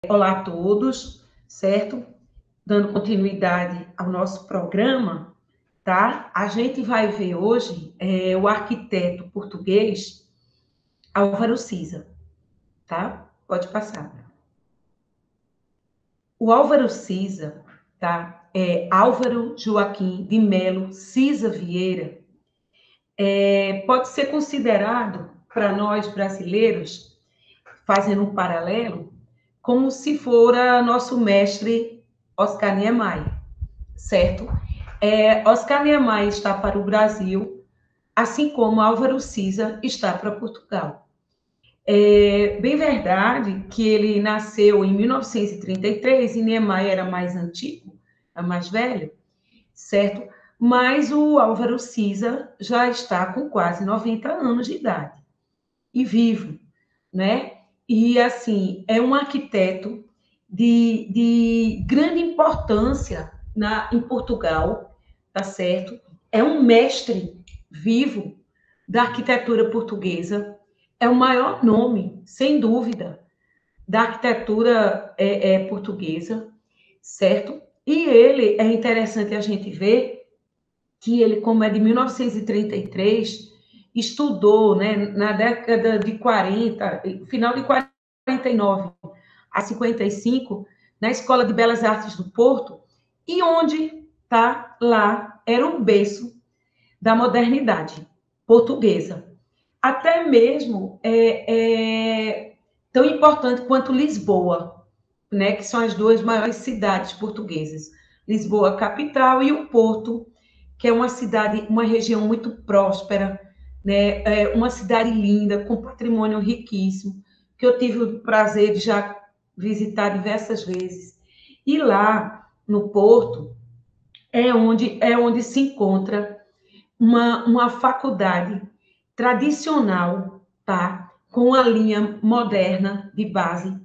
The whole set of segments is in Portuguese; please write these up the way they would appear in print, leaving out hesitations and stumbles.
Olá a todos, certo? Dando continuidade ao nosso programa, tá? A gente vai ver hoje o arquiteto português Álvaro Siza, tá? Pode passar. O Álvaro Siza, tá? Álvaro Joaquim de Melo Siza Vieira, pode ser considerado, para nós brasileiros, fazendo um paralelo, como se fora nosso mestre Oscar Niemeyer, certo? Oscar Niemeyer está para o Brasil, assim como Álvaro Siza está para Portugal. É bem verdade que ele nasceu em 1933 e Niemeyer era mais antigo, mais velho, certo? Mas o Álvaro Siza já está com quase 90 anos de idade e vivo, né? E, assim, é um arquiteto de grande importância em Portugal, tá certo? É um mestre vivo da arquitetura portuguesa, é o maior nome, sem dúvida, da arquitetura portuguesa, certo? E ele, é interessante a gente ver que ele, como é de 1933, estudou, né, na década de 40, final de 49 a 55, na Escola de Belas Artes do Porto, e onde tá lá era um berço da modernidade portuguesa. Até mesmo tão importante quanto Lisboa, né, que são as duas maiores cidades portuguesas. Lisboa, capital, e o Porto, que é uma cidade, uma região muito próspera, né? Uma cidade linda, com patrimônio riquíssimo, que eu tive o prazer de já visitar diversas vezes. E lá, no Porto, é onde se encontra uma faculdade tradicional, tá? Com a linha moderna de base,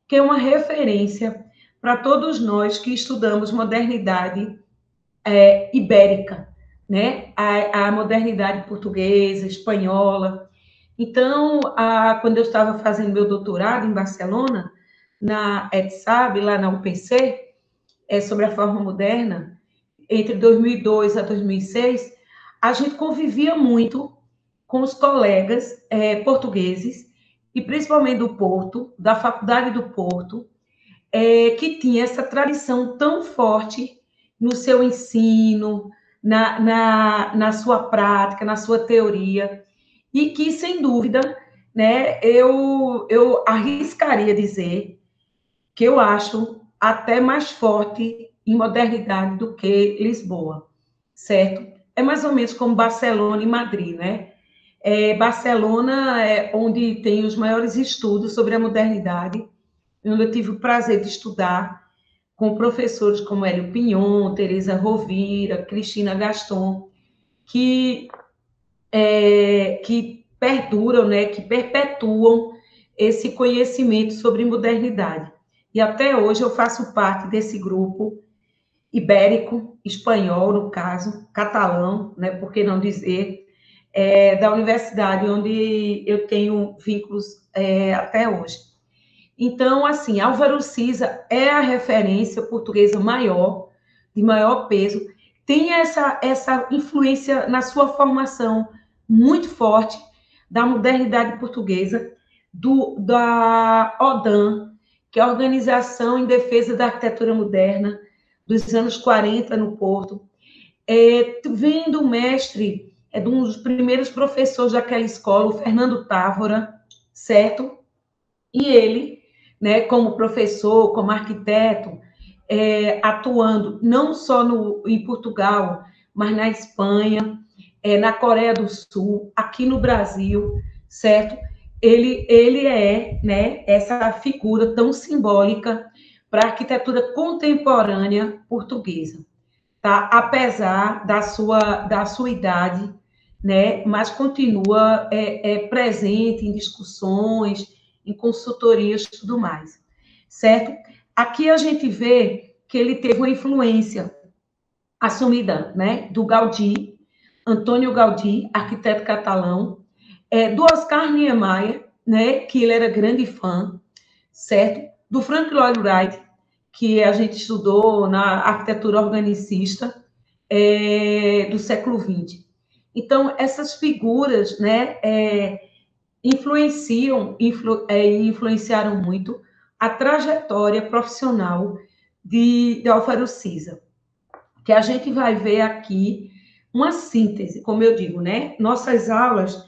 que é uma referência para todos nós que estudamos modernidade ibérica, né? A modernidade portuguesa, espanhola. Então, quando eu estava fazendo meu doutorado em Barcelona, na ETSAB, lá na UPC, sobre a forma moderna, entre 2002 a 2006, a gente convivia muito com os colegas portugueses, e principalmente do Porto, da Faculdade do Porto, que tinha essa tradição tão forte no seu ensino, na sua prática, na sua teoria, e que, sem dúvida, né, eu arriscaria dizer que eu acho até mais forte em modernidade do que Lisboa, certo? É mais ou menos como Barcelona e Madrid, né? Barcelona é onde tem os maiores estudos sobre a modernidade, onde eu tive o prazer de estudar com professores como Hélio Pinhon, Teresa Rovira, Cristina Gaston, que perduram, né, que perpetuam esse conhecimento sobre modernidade. E até hoje eu faço parte desse grupo ibérico, espanhol, no caso, catalão, né, por que não dizer, da universidade onde eu tenho vínculos até hoje. Então, assim, Álvaro Siza é a referência portuguesa maior, de maior peso, tem essa influência na sua formação muito forte da modernidade portuguesa, da ODAN, que é a Organização em Defesa da Arquitetura Moderna, dos anos 40 no Porto. Vem do mestre, de um dos primeiros professores daquela escola, o Fernando Távora, certo? E ele, né, como professor, como arquiteto, atuando não só em Portugal, mas na Espanha, na Coreia do Sul, aqui no Brasil, certo? Ele é, né, essa figura tão simbólica para a arquitetura contemporânea portuguesa, tá? Apesar da sua idade, né, mas continua presente em discussões, em consultorias e tudo mais, certo? Aqui a gente vê que ele teve uma influência assumida, né, do Gaudí, Antônio Gaudí, arquiteto catalão, do Oscar Niemeyer, né, que ele era grande fã, certo? Do Frank Lloyd Wright, que a gente estudou na arquitetura organicista do século XX. Então, essas figuras, né, influenciaram muito a trajetória profissional de Álvaro Siza, que a gente vai ver aqui uma síntese, como eu digo, né? Nossas aulas,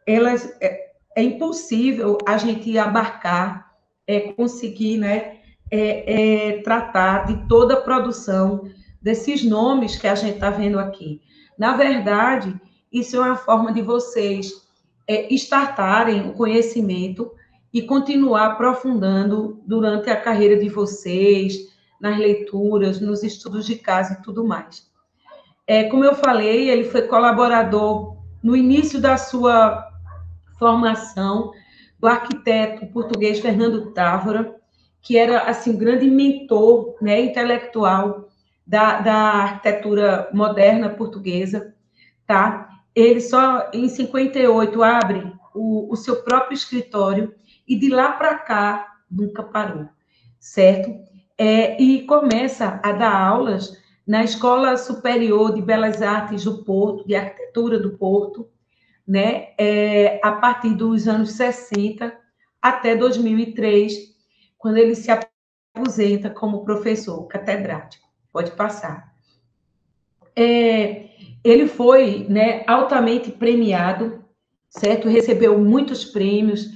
elas é impossível a gente abarcar, conseguir, né, tratar de toda a produção desses nomes que a gente está vendo aqui. Na verdade, isso é uma forma de vocês startarem o conhecimento e continuar aprofundando durante a carreira de vocês, nas leituras, nos estudos de casa e tudo mais. Como eu falei, ele foi colaborador no início da sua formação do arquiteto português Fernando Távora, que era assim um grande mentor, né, intelectual da arquitetura moderna portuguesa, tá? Ele só em 58 abre o seu próprio escritório e de lá para cá nunca parou, certo? E começa a dar aulas na Escola Superior de Belas Artes do Porto, de Arquitetura do Porto, né? A partir dos anos 60 até 2003, quando ele se aposenta como professor catedrático. Pode passar. Ele foi, né, altamente premiado, certo? Recebeu muitos prêmios,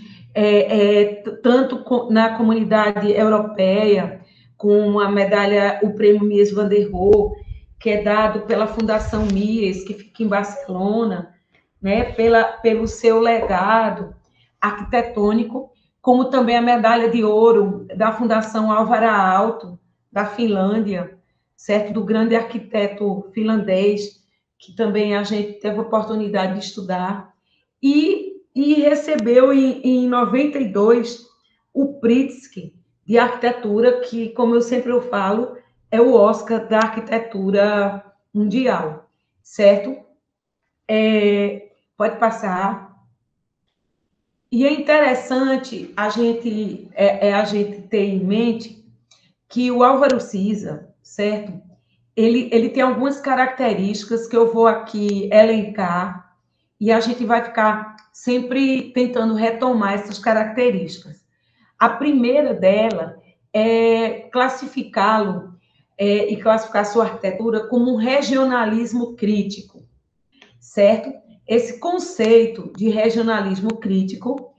tanto na comunidade europeia, com a medalha, o prêmio Mies van der Rohe, que é dado pela Fundação Mies, que fica em Barcelona, né, pelo seu legado arquitetônico, como também a medalha de ouro da Fundação Álvaro Aalto, da Finlândia, certo? Do grande arquiteto finlandês, que também a gente teve a oportunidade de estudar, e recebeu em 92 o Pritzker de arquitetura, que, como eu sempre falo, é o Oscar da arquitetura mundial, certo? Pode passar. E é interessante a gente ter em mente que o Álvaro Siza, certo? Ele tem algumas características que eu vou aqui elencar e a gente vai ficar sempre tentando retomar essas características. A primeira dela é classificá-lo e classificar sua arquitetura como um regionalismo crítico, certo? Esse conceito de regionalismo crítico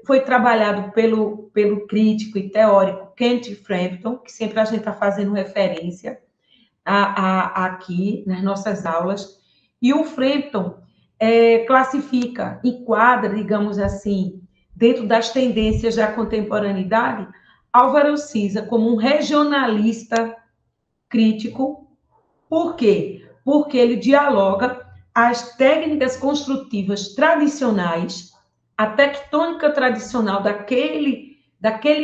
foi trabalhado pelo crítico e teórico Kent Frampton, que sempre a gente está fazendo referência aqui nas nossas aulas, e o Frampton classifica, enquadra, digamos assim, dentro das tendências da contemporaneidade, Álvaro Siza como um regionalista crítico. Por quê? Porque ele dialoga as técnicas construtivas tradicionais, a tectônica tradicional daquele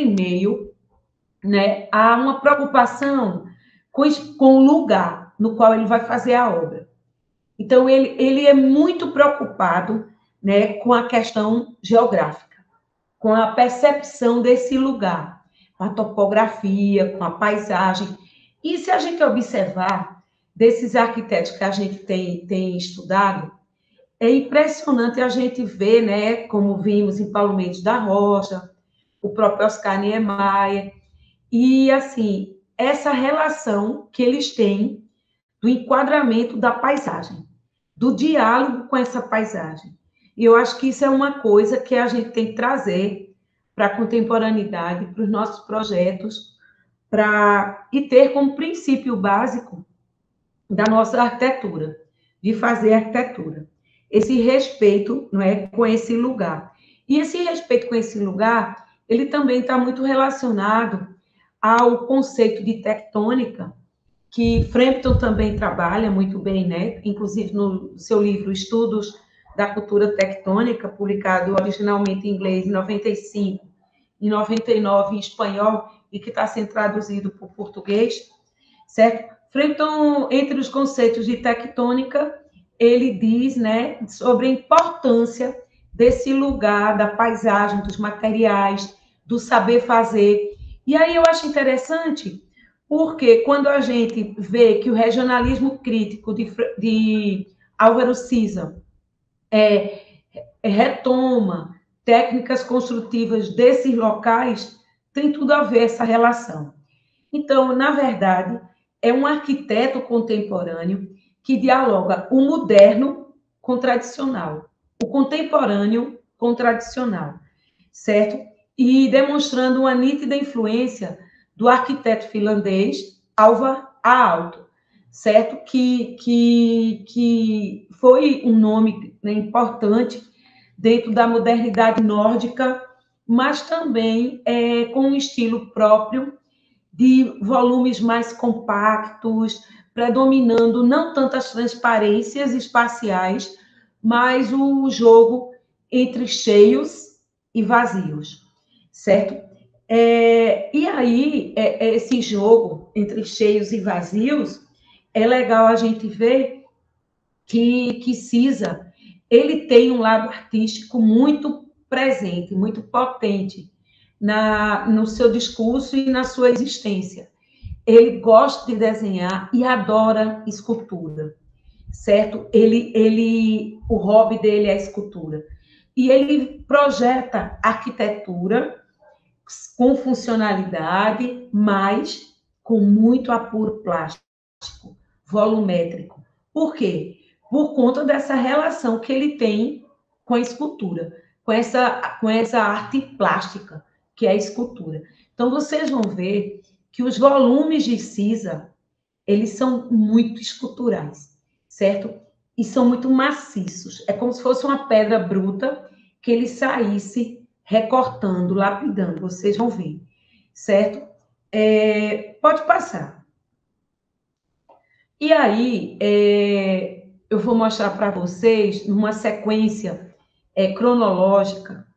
meio, né? Há uma preocupação com o lugar no qual ele vai fazer a obra. Então, ele é muito preocupado, né, com a questão geográfica, com a percepção desse lugar, com a topografia, com a paisagem. E se a gente observar desses arquitetos que a gente tem estudado, é impressionante a gente ver, né, como vimos em Paulo Mendes da Rocha, o próprio Oscar Niemeyer, e, assim, essa relação que eles têm do enquadramento da paisagem, do diálogo com essa paisagem. E eu acho que isso é uma coisa que a gente tem que trazer para a contemporaneidade, para os nossos projetos, e ter como princípio básico da nossa arquitetura, de fazer arquitetura. Esse respeito, não é, com esse lugar. E esse respeito com esse lugar, ele também está muito relacionado ao conceito de tectônica, que Frampton também trabalha muito bem, né? Inclusive no seu livro Estudos da Cultura Tectônica, publicado originalmente em inglês em 95, em 99 em espanhol, e que está sendo traduzido para o português, certo? Frampton, entre os conceitos de tectônica, ele diz, né, sobre a importância desse lugar, da paisagem, dos materiais, do saber fazer. E aí eu acho interessante, porque quando a gente vê que o regionalismo crítico de Álvaro Siza retoma técnicas construtivas desses locais, tem tudo a ver essa relação. Então, na verdade, é um arquiteto contemporâneo que dialoga o moderno com o tradicional, o contemporâneo com o tradicional, certo? E demonstrando uma nítida influência do arquiteto finlandês Alvar Aalto, certo? Que foi um nome, né, importante dentro da modernidade nórdica, mas também com um estilo próprio de volumes mais compactos, predominando não tanto as transparências espaciais, mas o jogo entre cheios e vazios, certo? E aí, esse jogo entre cheios e vazios, é legal a gente ver que Cisa, ele tem um lado artístico muito presente, muito potente no seu discurso e na sua existência. Ele gosta de desenhar e adora escultura, certo? O hobby dele é a escultura. E ele projeta arquitetura com funcionalidade, mas com muito apuro plástico, volumétrico. Por quê? Por conta dessa relação que ele tem com a escultura, com essa arte plástica, que é a escultura. Então, vocês vão ver que os volumes de Cisa, eles são muito esculturais, certo? E são muito maciços. É como se fosse uma pedra bruta que ele saísse recortando, lapidando. Vocês vão ver, certo? Pode passar. E aí, eu vou mostrar para vocês, numa sequência cronológica,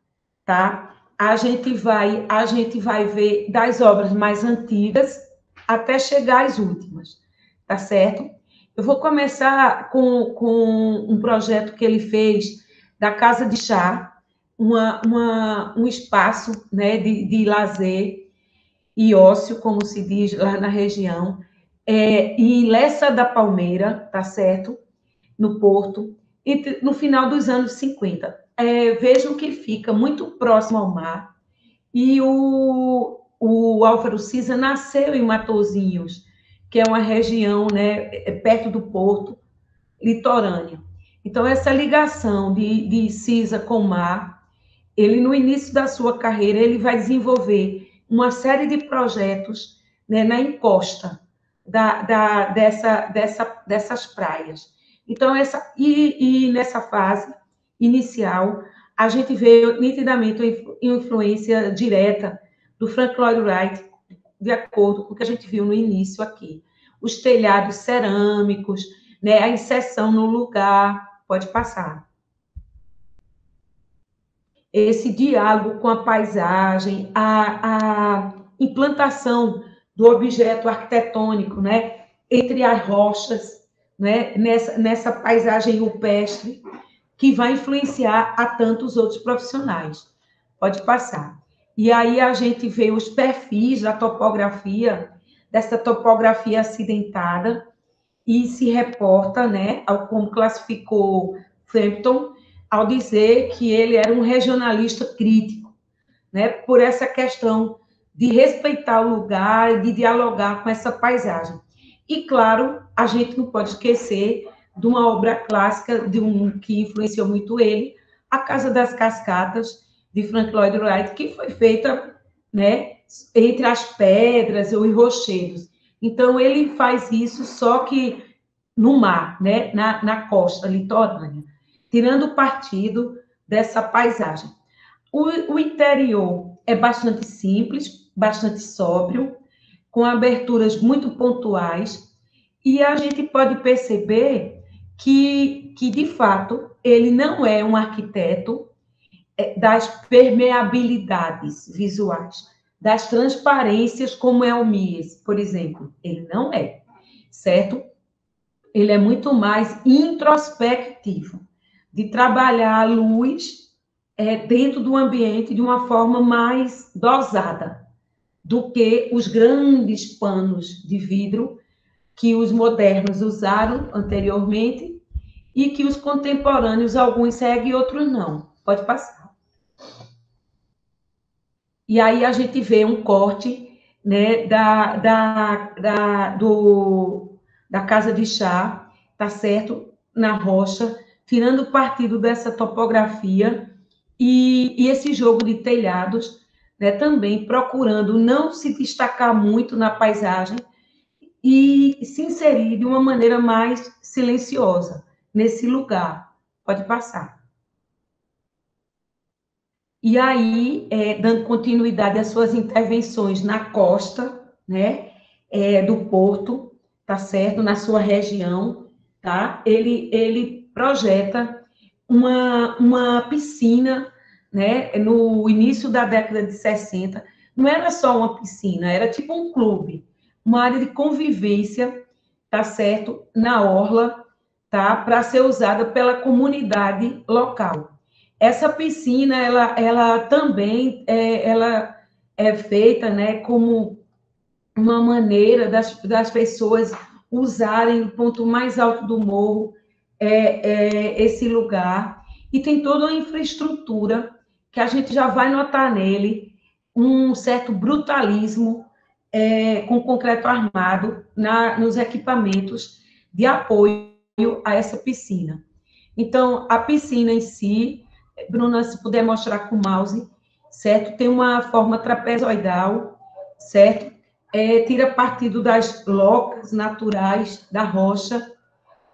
tá? A gente vai ver das obras mais antigas até chegar às últimas, tá certo? Eu vou começar com um projeto que ele fez da Casa de Chá, um espaço, né, de lazer e ócio, como se diz lá na região, em Lessa da Palmeira, tá certo? No Porto, e no final dos anos 50. Vejam que fica muito próximo ao mar, e o Álvaro Siza nasceu em Matosinhos, que é uma região, né, perto do Porto, litorânea. Então, essa ligação de Siza com o mar, ele, no início da sua carreira, ele vai desenvolver uma série de projetos, né, na encosta dessas praias. Então, e nessa fase inicial, a gente vê nitidamente a influência direta do Frank Lloyd Wright, de acordo com o que a gente viu no início aqui. Os telhados cerâmicos, né, a inserção no lugar, pode passar. Esse diálogo com a paisagem, a implantação do objeto arquitetônico, né, entre as rochas, né, nessa paisagem rupestre, que vai influenciar a tantos outros profissionais. Pode passar. E aí a gente vê os perfis da topografia, dessa topografia acidentada, e se reporta, né, ao como classificou Frampton, ao dizer que ele era um regionalista crítico, né, por essa questão de respeitar o lugar e de dialogar com essa paisagem. E, claro, a gente não pode esquecer de uma obra clássica, que influenciou muito ele, A Casa das Cascatas, de Frank Lloyd Wright, que foi feita, né, entre as pedras ou em rochedos. Então, ele faz isso só que no mar, né, na costa litorânea, tirando partido dessa paisagem. O interior é bastante simples, bastante sóbrio, com aberturas muito pontuais, e a gente pode perceber que de fato, ele não é um arquiteto das permeabilidades visuais, das transparências, como é o Mies, por exemplo. Ele não é, certo? Ele é muito mais introspectivo, de trabalhar a luz dentro do ambiente de uma forma mais dosada do que os grandes panos de vidro que os modernos usaram anteriormente e que os contemporâneos, alguns seguem e outros não. Pode passar. E aí a gente vê um corte, né, da casa de chá, tá certo? Na rocha, tirando partido dessa topografia e esse jogo de telhados, né, também procurando não se destacar muito na paisagem e se inserir de uma maneira mais silenciosa nesse lugar. Pode passar. E aí, dando continuidade às suas intervenções na costa, né, do Porto, tá certo? Na sua região, tá? Ele projeta uma piscina, né, no início da década de 60. Não era só uma piscina, era tipo um clube, uma área de convivência, tá certo? Na orla, tá? Para ser usada pela comunidade local. Essa piscina, ela também ela é feita, né, como uma maneira das pessoas usarem o ponto mais alto do morro, esse lugar, e tem toda uma infraestrutura que a gente já vai notar nele, um certo brutalismo com concreto armado nos equipamentos de apoio a essa piscina. Então, a piscina em si, Bruna, se puder mostrar com o mouse, certo? Tem uma forma trapezoidal, certo? Tira partido das locas naturais da rocha,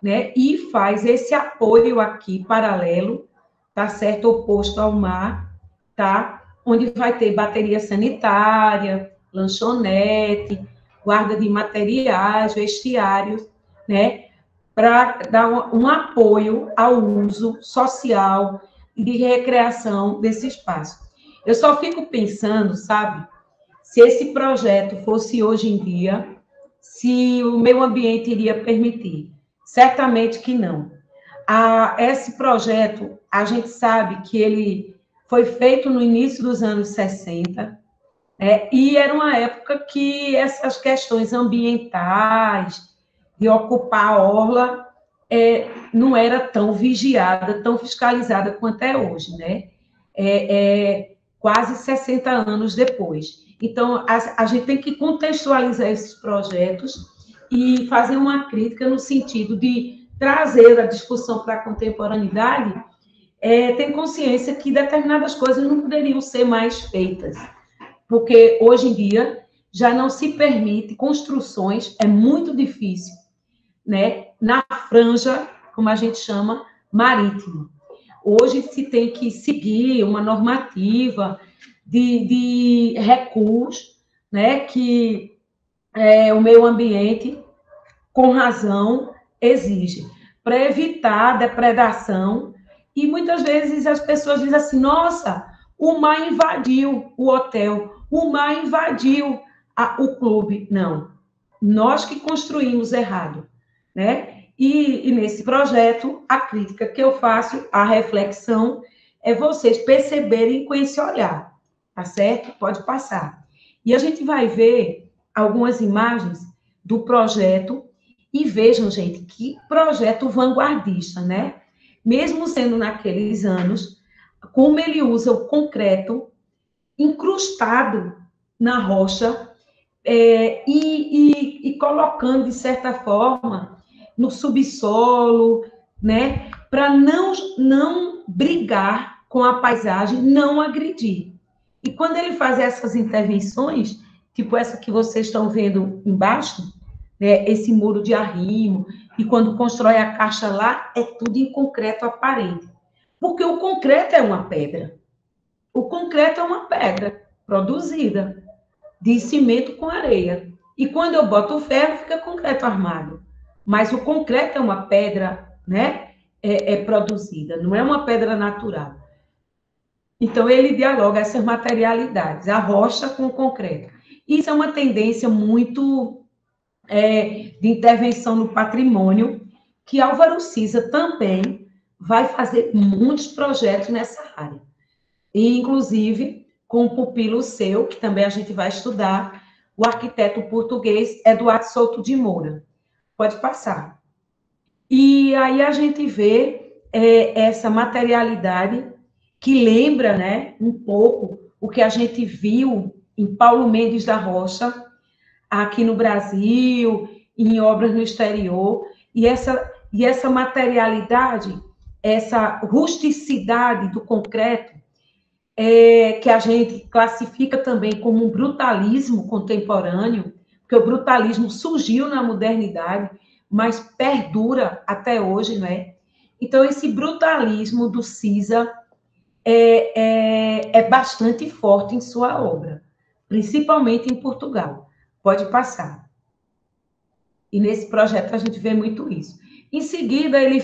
né? E faz esse apoio aqui paralelo, tá certo? Oposto ao mar, tá? Onde vai ter bateria sanitária, lanchonete, guarda de materiais, vestiários, né? Para dar um apoio ao uso social e de recreação desse espaço. Eu só fico pensando, sabe, se esse projeto fosse hoje em dia, se o meio ambiente iria permitir. Certamente que não. Esse projeto, a gente sabe que ele foi feito no início dos anos 60, e era uma época que essas questões ambientais, de ocupar a orla, não era tão vigiada, tão fiscalizada quanto é hoje, né? Quase 60 anos depois. Então, a gente tem que contextualizar esses projetos e fazer uma crítica no sentido de trazer a discussão para a contemporaneidade, tem consciência que determinadas coisas não poderiam ser mais feitas, porque hoje em dia já não se permite construções, é muito difícil, né, na franja, como a gente chama, marítima. Hoje se tem que seguir uma normativa de recuos, né, que o meio ambiente, com razão, exige, para evitar depredação, e muitas vezes as pessoas dizem assim, nossa, o mar invadiu o hotel, o mar invadiu o clube. Não, nós que construímos errado, né? E nesse projeto, a crítica que eu faço, a reflexão, é vocês perceberem com esse olhar, tá certo? Pode passar. E a gente vai ver algumas imagens do projeto, e vejam, gente, que projeto vanguardista, né? Mesmo sendo naqueles anos, como ele usa o concreto incrustado na rocha, e colocando, de certa forma, no subsolo, né? Para não brigar com a paisagem, não agredir. E quando ele faz essas intervenções, tipo essa que vocês estão vendo embaixo, né, esse muro de arrimo, e quando constrói a caixa lá, é tudo em concreto aparente. Porque o concreto é uma pedra. O concreto é uma pedra produzida de cimento com areia. E quando eu boto o ferro, fica concreto armado. Mas o concreto é uma pedra, né, produzida, não é uma pedra natural. Então, ele dialoga essas materialidades, a rocha com o concreto. Isso é uma tendência muito de intervenção no patrimônio, que Álvaro Siza também vai fazer muitos projetos nessa área. E, inclusive, com um pupilo seu, que também a gente vai estudar, o arquiteto português Eduardo Souto de Moura. Pode passar. E aí a gente vê essa materialidade que lembra, né, um pouco o que a gente viu em Paulo Mendes da Rocha, aqui no Brasil, em obras no exterior, e essa materialidade, essa rusticidade do concreto, que a gente classifica também como um brutalismo contemporâneo, porque o brutalismo surgiu na modernidade, mas perdura até hoje, não é? Então, esse brutalismo do Siza é bastante forte em sua obra, principalmente em Portugal. Pode passar. E nesse projeto a gente vê muito isso. Em seguida, ele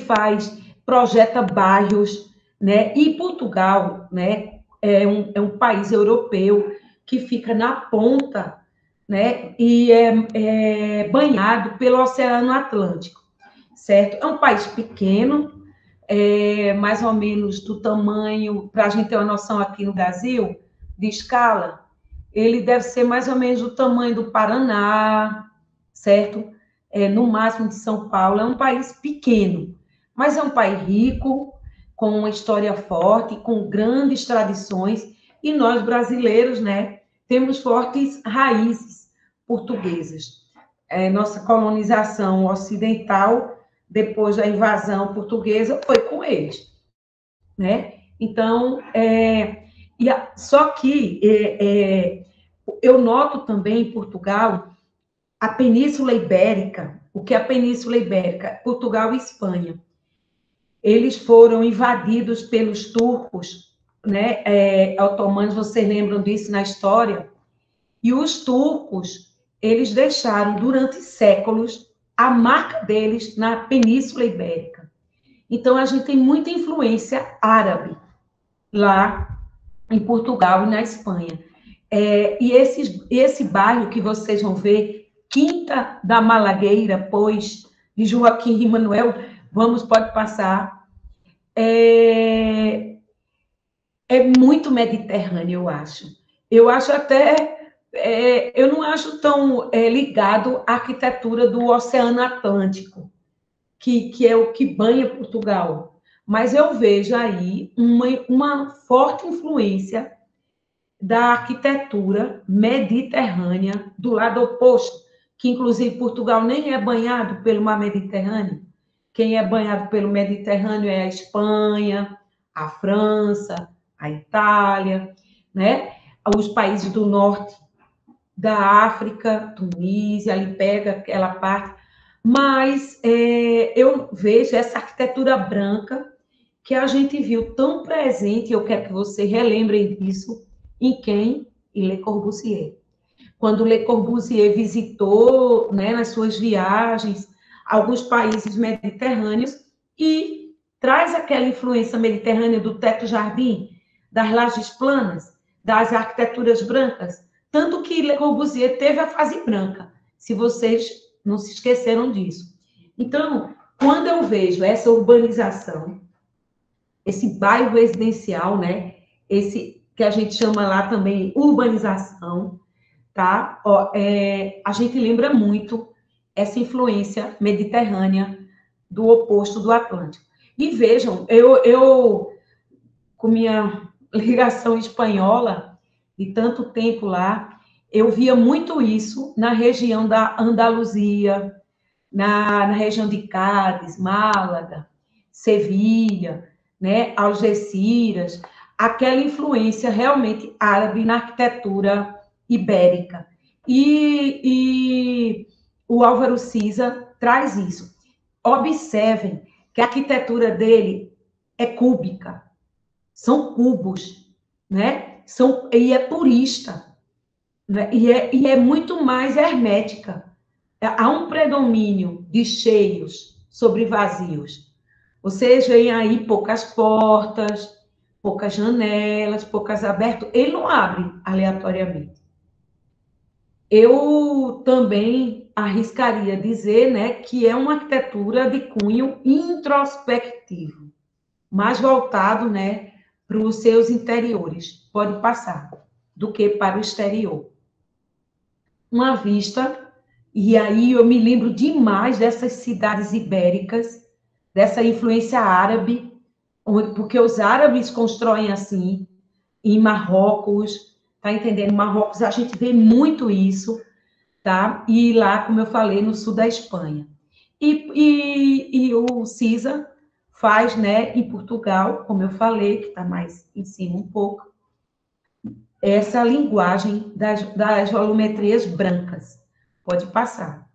projeta bairros, né? E Portugal, né? É um país europeu que fica na ponta, né? E é banhado pelo Oceano Atlântico, certo? É um país pequeno, mais ou menos do tamanho, para a gente ter uma noção aqui no Brasil, de escala, ele deve ser mais ou menos do tamanho do Paraná, certo? No máximo de São Paulo. É um país pequeno, mas é um país rico, com uma história forte, com grandes tradições, e nós brasileiros, né, temos fortes raízes portuguesas. Nossa colonização ocidental, depois da invasão portuguesa, foi com eles, né? Então, só que eu noto também em Portugal a Península Ibérica. O que é a Península Ibérica? Portugal e Espanha. Eles foram invadidos pelos turcos, né? Otomanos, vocês lembram disso na história? E os turcos, eles deixaram durante séculos a marca deles na Península Ibérica. Então, a gente tem muita influência árabe lá em Portugal e na Espanha. E esse bairro que vocês vão ver, Quinta da Malagueira, pois, de Joaquim e Manuel, pode passar, é muito mediterrâneo, eu acho. Eu acho até, eu não acho tão ligado à arquitetura do Oceano Atlântico, que é o que banha Portugal. Mas eu vejo aí uma forte influência da arquitetura mediterrânea do lado oposto, que inclusive Portugal nem é banhado pelo mar Mediterrâneo. Quem é banhado pelo Mediterrâneo é a Espanha, a França, a Itália, né? Os países do norte da África, Tunísia, ali pega aquela parte. Mas eu vejo essa arquitetura branca que a gente viu tão presente, eu quero que vocês relembrem disso, em quem? Em Le Corbusier. Quando Le Corbusier visitou, né, nas suas viagens, alguns países mediterrâneos e traz aquela influência mediterrânea do teto-jardim, das lajes planas, das arquiteturas brancas, tanto que Le Corbusier teve a fase branca, se vocês não se esqueceram disso. Então, quando eu vejo essa urbanização, esse bairro residencial, né, esse que a gente chama lá também urbanização, tá? A gente lembra muito essa influência mediterrânea do oposto do Atlântico. E vejam, eu com minha ligação espanhola de tanto tempo lá, eu via muito isso na região da Andaluzia, na região de Cádiz, Málaga, Sevilha, né, Algeciras, aquela influência realmente árabe na arquitetura ibérica. E o Álvaro Siza traz isso. Observem que a arquitetura dele é cúbica, são cubos, né? E é purista, né? E é muito mais hermética. Há um predomínio de cheios sobre vazios. Vocês veem aí poucas portas, poucas janelas, poucas abertas. Ele não abre aleatoriamente. Eu também arriscaria dizer, né, que é uma arquitetura de cunho introspectivo, mais voltado, né, para os seus interiores, pode passar, do que para o exterior. Uma vista, e aí eu me lembro demais dessas cidades ibéricas, dessa influência árabe, porque os árabes constroem assim, em Marrocos, tá entendendo? Marrocos, a gente vê muito isso, tá? E lá, como eu falei, no sul da Espanha. E o CISA faz, né, em Portugal, como eu falei, que está mais em cima um pouco, essa linguagem das volumetrias brancas. Pode passar.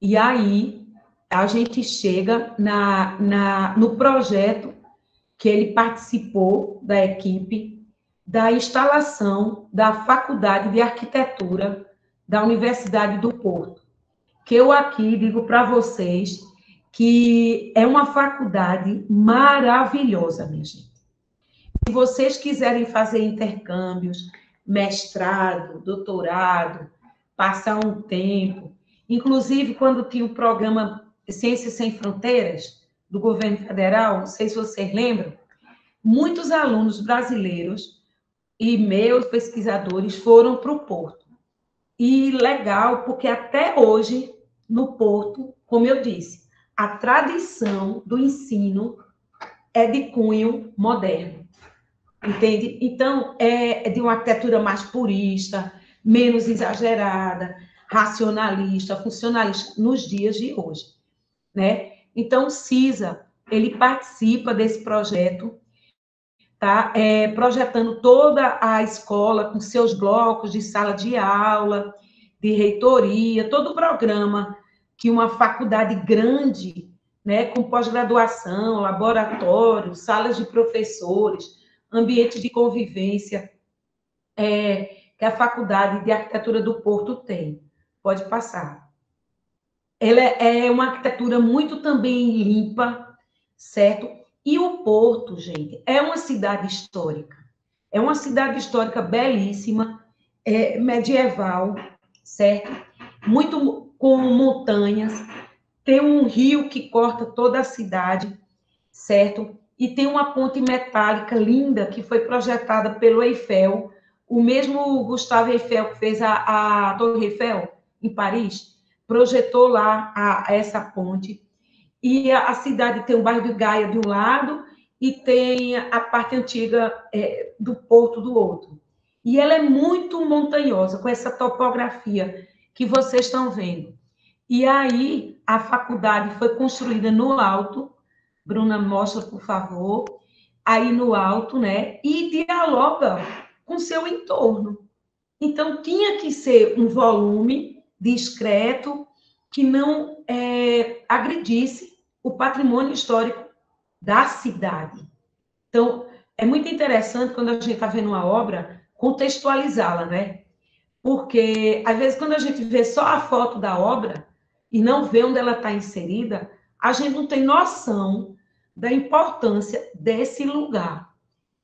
E aí, a gente chega no projeto que ele participou da equipe da instalação da Faculdade de Arquitetura da Universidade do Porto, que eu aqui digo para vocês que é uma faculdade maravilhosa, minha gente. Se vocês quiserem fazer intercâmbios, mestrado, doutorado, passar um tempo, inclusive quando tinha o programa Ciências Sem Fronteiras, do governo federal, não sei se vocês lembram, muitos alunos brasileiros e meus pesquisadores foram para o Porto. E legal, porque até hoje, no Porto, como eu disse, a tradição do ensino é de cunho moderno, entende? Então, é de uma arquitetura mais purista, menos exagerada, racionalista, funcionalista, nos dias de hoje, né? Então, o CISA, ele participa desse projeto, tá? Projetando toda a escola com seus blocos de sala de aula, de reitoria, todo o programa que uma faculdade grande, né, com pós-graduação, laboratório, salas de professores, ambiente de convivência, que a Faculdade de Arquitetura do Porto tem. Pode passar. Ela é uma arquitetura muito também limpa, certo? E o Porto, gente, é uma cidade histórica. É uma cidade histórica belíssima, medieval, certo? Muito com montanhas. Tem um rio que corta toda a cidade, certo? E tem uma ponte metálica linda que foi projetada pelo Eiffel, o mesmo Gustavo Eiffel que fez a Torre Eiffel em Paris, projetou lá essa ponte. E a cidade tem o bairro de Gaia de um lado e tem a parte antiga do Porto do outro. E ela é muito montanhosa, com essa topografia que vocês estão vendo. E aí, a faculdade foi construída no alto. Bruna, mostra, por favor. Aí no alto, né? E dialoga com seu entorno. Então, tinha que ser um volume discreto que não agredisse o patrimônio histórico da cidade. Então, é muito interessante quando a gente está vendo uma obra, contextualizá-la, né? Porque, às vezes, quando a gente vê só a foto da obra e não vê onde ela está inserida, a gente não tem noção da importância desse lugar.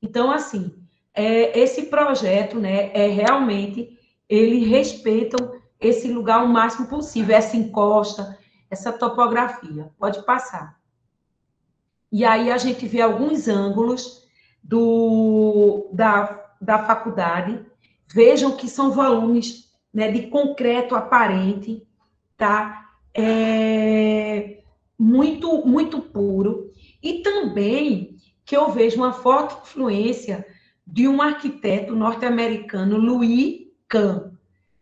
Então, assim, esse projeto, né, realmente, eles respeitam esse lugar o máximo possível, essa encosta, essa topografia. Pode passar. E aí a gente vê alguns ângulos da faculdade. Vejam que são volumes, né, de concreto aparente, tá? Muito, muito puro. E também que eu vejo uma forte influência de um arquiteto norte-americano, Louis Kahn,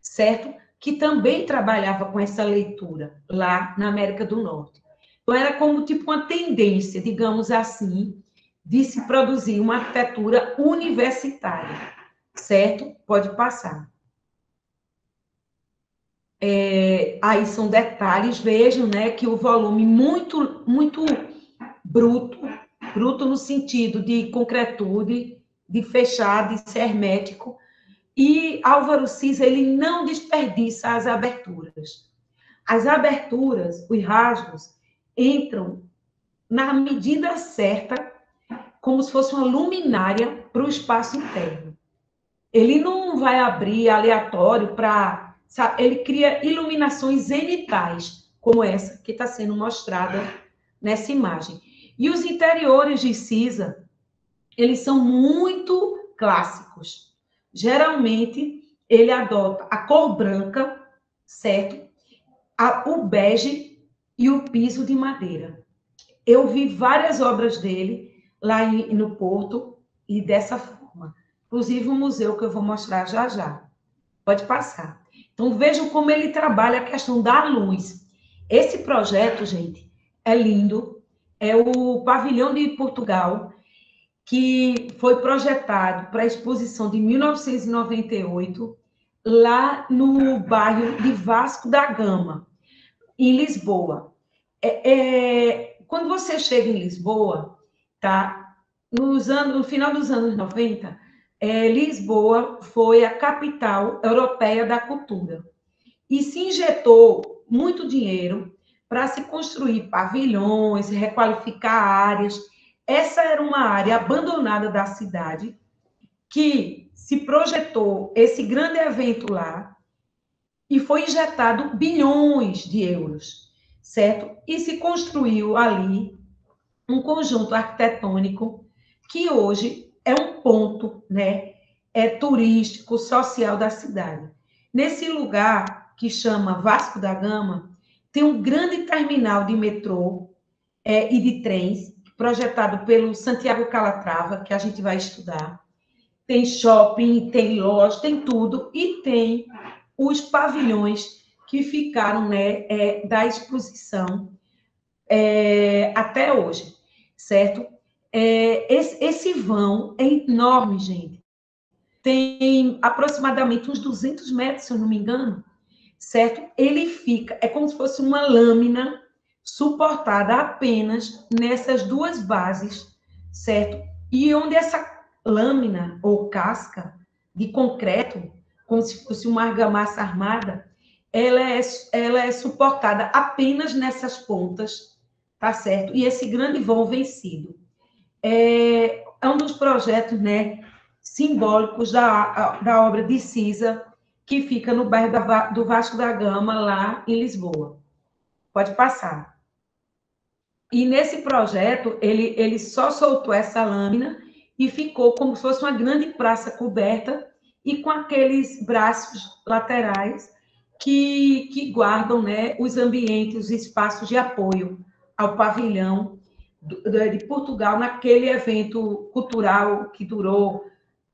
certo? Que também trabalhava com essa leitura lá na América do Norte. Então, era como tipo uma tendência, digamos assim, de se produzir uma arquitetura universitária, certo? Pode passar. Aí são detalhes, vejam, né, que o volume muito, muito bruto, bruto no sentido de concretude, de fechar, de ser hermético, e Álvaro Siza, ele não desperdiça as aberturas. As aberturas, os rasgos, entram na medida certa, como se fosse uma luminária para o espaço interno. Ele não vai abrir aleatório para sabe? Ele cria iluminações zenitais, como essa que está sendo mostrada nessa imagem. E os interiores de Cisa, eles são muito clássicos. Geralmente, ele adota a cor branca, certo? O bege e o piso de madeira. Eu vi várias obras dele lá no Porto e dessa forma. Inclusive o museu que eu vou mostrar já já. Pode passar. Então, vejam como ele trabalha a questão da luz. Esse projeto, gente, é lindo. É o Pavilhão de Portugal, que foi projetado para a exposição de 1998, lá no bairro de Vasco da Gama, em Lisboa. Quando você chega em Lisboa, tá? No final dos anos 90, Lisboa foi a capital europeia da cultura. E se injetou muito dinheiro para se construir pavilhões, requalificar áreas. Essa era uma área abandonada da cidade, que se projetou esse grande evento lá, e foi injetado bilhões de euros, certo? E se construiu ali um conjunto arquitetônico que hoje é um ponto, né, turístico, social da cidade. Nesse lugar que chama Vasco da Gama, tem um grande terminal de metrô e de trens, projetado pelo Santiago Calatrava, que a gente vai estudar. Tem shopping, tem loja, tem tudo, e tem os pavilhões que ficaram, né, da exposição até hoje, certo? Esse vão é enorme, gente. Tem aproximadamente uns 200 metros, se eu não me engano, certo? Ele fica, é como se fosse uma lâmina suportada apenas nessas duas bases, certo? E onde essa lâmina ou casca de concreto, como se fosse uma argamassa armada, ela é suportada apenas nessas pontas, tá certo? E esse grande vão vencido. É um dos projetos, né, simbólicos da obra de Cisa, que fica no bairro do Vasco da Gama, lá em Lisboa. Pode passar. E nesse projeto, ele só soltou essa lâmina e ficou como se fosse uma grande praça coberta e com aqueles braços laterais que guardam, né, os ambientes, os espaços de apoio ao pavilhão de Portugal naquele evento cultural que durou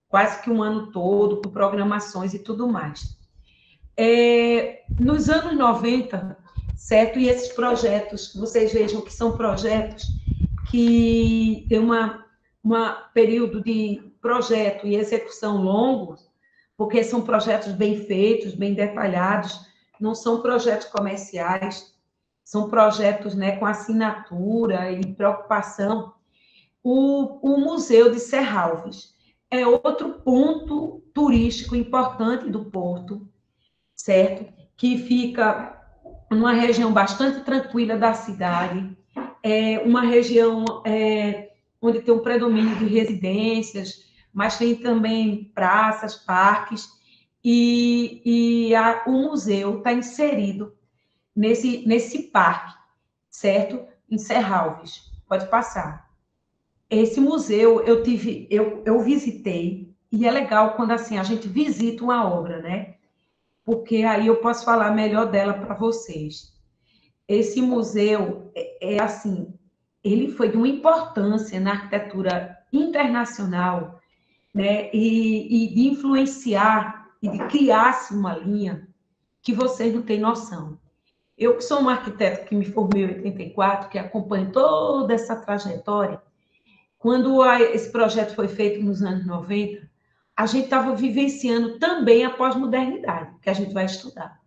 quase que um ano todo, com programações e tudo mais. Nos anos 90, certo? E esses projetos, vocês vejam que são projetos que têm período de projeto e execução longos, porque são projetos bem feitos, bem detalhados, não são projetos comerciais, são projetos, né, com assinatura e preocupação. O Museu de Serralves é outro ponto turístico importante do Porto, certo? Que fica numa região bastante tranquila da cidade, uma região onde tem um predomínio de residências, mas tem também praças, parques, o museu está inserido nesse parque, certo? Em Serralves. Pode passar. Esse museu eu visitei, e é legal quando assim a gente visita uma obra, né? Porque aí eu posso falar melhor dela para vocês. Esse museu assim, ele foi de uma importância na arquitetura internacional, né? E de influenciar e de criar-se uma linha que vocês não têm noção. Eu que sou uma arquiteta que me formei em 84, que acompanho toda essa trajetória, quando esse projeto foi feito nos anos 90, a gente estava vivenciando também a pós-modernidade, que a gente vai estudar.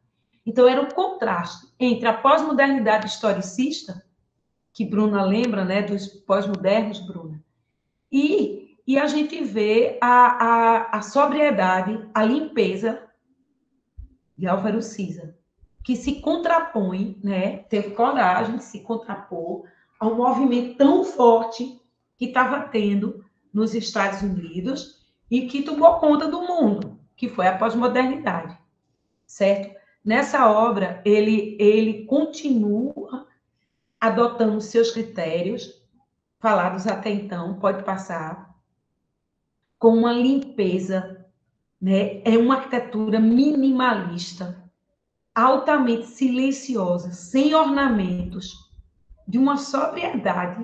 Então, era um contraste entre a pós-modernidade historicista, que Bruna lembra, né, dos pós-modernos, Bruna, e a gente vê a sobriedade, a limpeza de Álvaro Siza, que se contrapõe, né, teve coragem de se contrapor a um movimento tão forte que estava tendo nos Estados Unidos e que tomou conta do mundo, que foi a pós-modernidade, certo? Nessa obra, ele continua adotando seus critérios, falados até então, pode passar, com uma limpeza, né? É uma arquitetura minimalista, altamente silenciosa, sem ornamentos, de uma sobriedade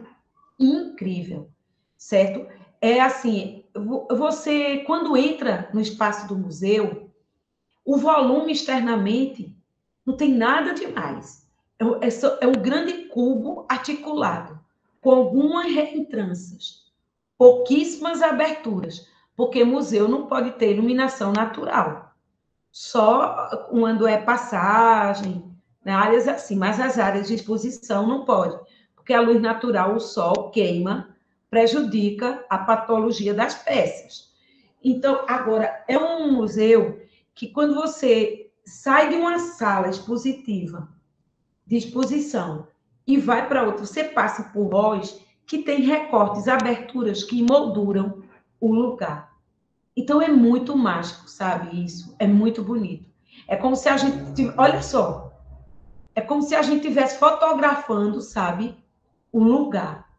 incrível, certo? É assim, você, quando entra no espaço do museu, o volume externamente não tem nada demais. É um grande cubo articulado, com algumas reentrâncias, pouquíssimas aberturas, porque museu não pode ter iluminação natural, só quando é passagem, né, áreas assim, mas as áreas de exposição não pode, porque a luz natural, o sol queima, prejudica a patologia das peças. Então, agora, é um museu que quando você sai de uma sala expositiva, de exposição, e vai para outra, você passa por halls que tem recortes, aberturas que molduram o lugar. Então é muito mágico, sabe? Isso é muito bonito. É como se a gente, olha só, é como se a gente estivesse fotografando, sabe, o lugar.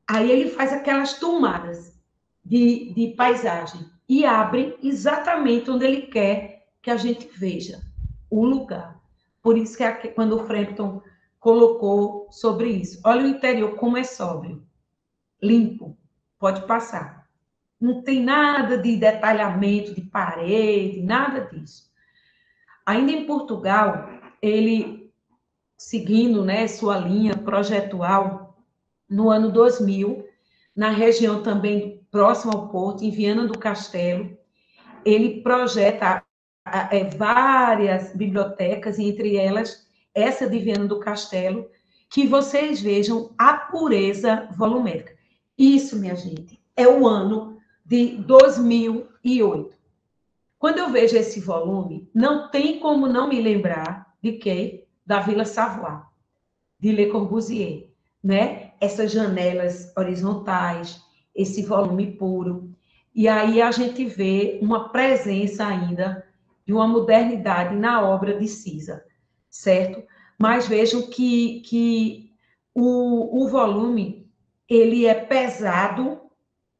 Aí ele faz aquelas tomadas de paisagem e abre exatamente onde ele quer que a gente veja o lugar. Por isso que quando o Frampton colocou sobre isso, olha o interior como é sóbrio, limpo, pode passar. Não tem nada de detalhamento de parede, nada disso. Ainda em Portugal, ele, seguindo, né, sua linha projetual, no ano 2000, na região também próxima ao Porto, em Viana do Castelo, ele projeta várias bibliotecas, e entre elas essa de Viana do Castelo, que vocês vejam a pureza volumétrica. Isso, minha gente, é o ano de 2008. Quando eu vejo esse volume, não tem como não me lembrar de quê? Da Vila Savoy, de Le Corbusier, né? Essas janelas horizontais, esse volume puro. E aí a gente vê uma presença ainda de uma modernidade na obra de Cisa, certo? Mas vejam que o volume, ele é pesado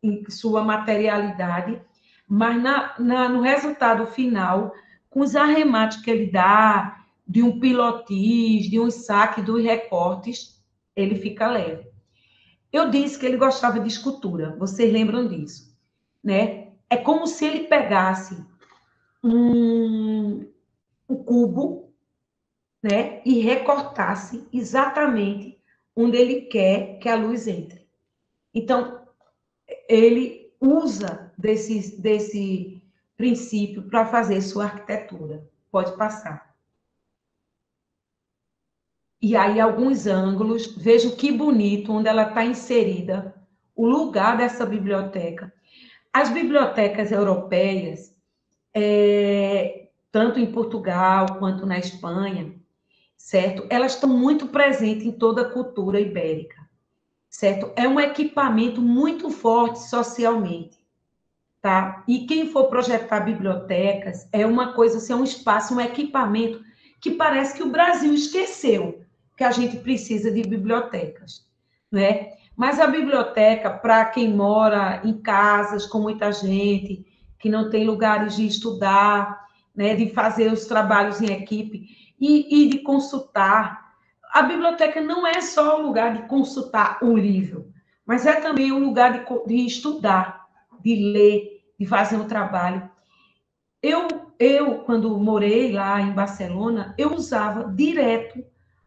em sua materialidade, mas no resultado final, com os arremates que ele dá, de um pilotis, de um saque, dos recortes, ele fica leve. Eu disse que ele gostava de escultura, vocês lembram disso, né? É como se ele pegasse um cubo, né, e recortasse exatamente onde ele quer que a luz entre. Então, ele usa desse princípio para fazer sua arquitetura. Pode passar. E aí, alguns ângulos, veja que bonito onde ela está inserida, o lugar dessa biblioteca. As bibliotecas europeias, tanto em Portugal quanto na Espanha, certo? Elas estão muito presentes em toda a cultura ibérica, certo? É um equipamento muito forte socialmente, tá? E quem for projetar bibliotecas é uma coisa, assim, é um espaço, um equipamento que parece que o Brasil esqueceu que a gente precisa de bibliotecas, né? Mas a biblioteca, para quem mora em casas com muita gente, que não tem lugares de estudar, né, de fazer os trabalhos em equipe e de consultar, a biblioteca não é só o lugar de consultar o livro, mas é também o lugar de estudar, de ler, de fazer um trabalho. Quando morei lá em Barcelona, eu usava direto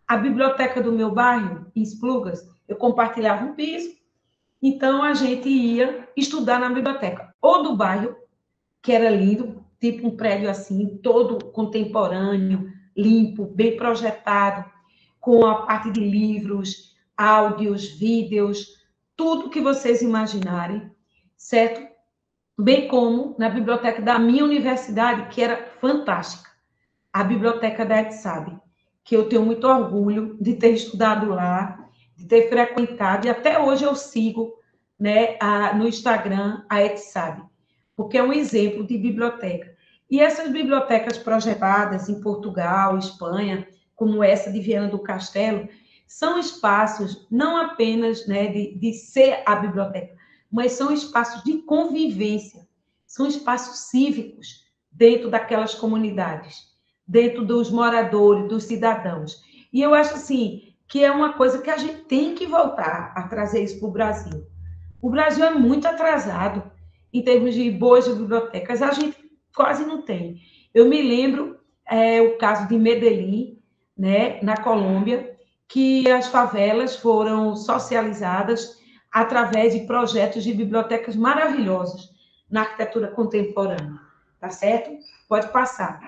a biblioteca do meu bairro, em Esplugas. Eu compartilhava um piso, então a gente ia estudar na biblioteca, ou do bairro, que era lindo, tipo um prédio assim, todo contemporâneo, limpo, bem projetado, com a parte de livros, áudios, vídeos, tudo que vocês imaginarem, certo? Bem como na biblioteca da minha universidade, que era fantástica, a biblioteca da ETSAB, que eu tenho muito orgulho de ter estudado lá, de ter frequentado, e até hoje eu sigo, né, no Instagram a ETSAB, porque é um exemplo de biblioteca. E essas bibliotecas projetadas em Portugal, Espanha, como essa de Viana do Castelo, são espaços não apenas, né, de ser a biblioteca, mas são espaços de convivência, são espaços cívicos dentro daquelas comunidades, dentro dos moradores, dos cidadãos. E eu acho assim que é uma coisa que a gente tem que voltar a trazer isso para o Brasil. O Brasil é muito atrasado em termos de boas bibliotecas, a gente quase não tem. Eu me lembro o caso de Medellín, né, na Colômbia, que as favelas foram socializadas através de projetos de bibliotecas maravilhosos na arquitetura contemporânea, tá certo? Pode passar.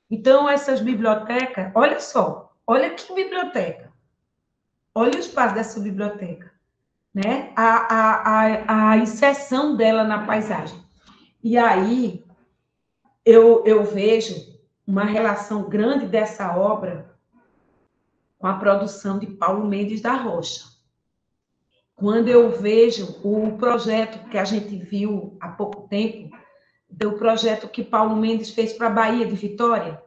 Então, essas bibliotecas, olha só, olha que biblioteca, olha o espaço dessa biblioteca, né? A inserção dela na paisagem. E aí, eu vejo uma relação grande dessa obra com a produção de Paulo Mendes da Rocha. Quando eu vejo o projeto que a gente viu há pouco tempo, do projeto que Paulo Mendes fez para a Bahia de Vitória,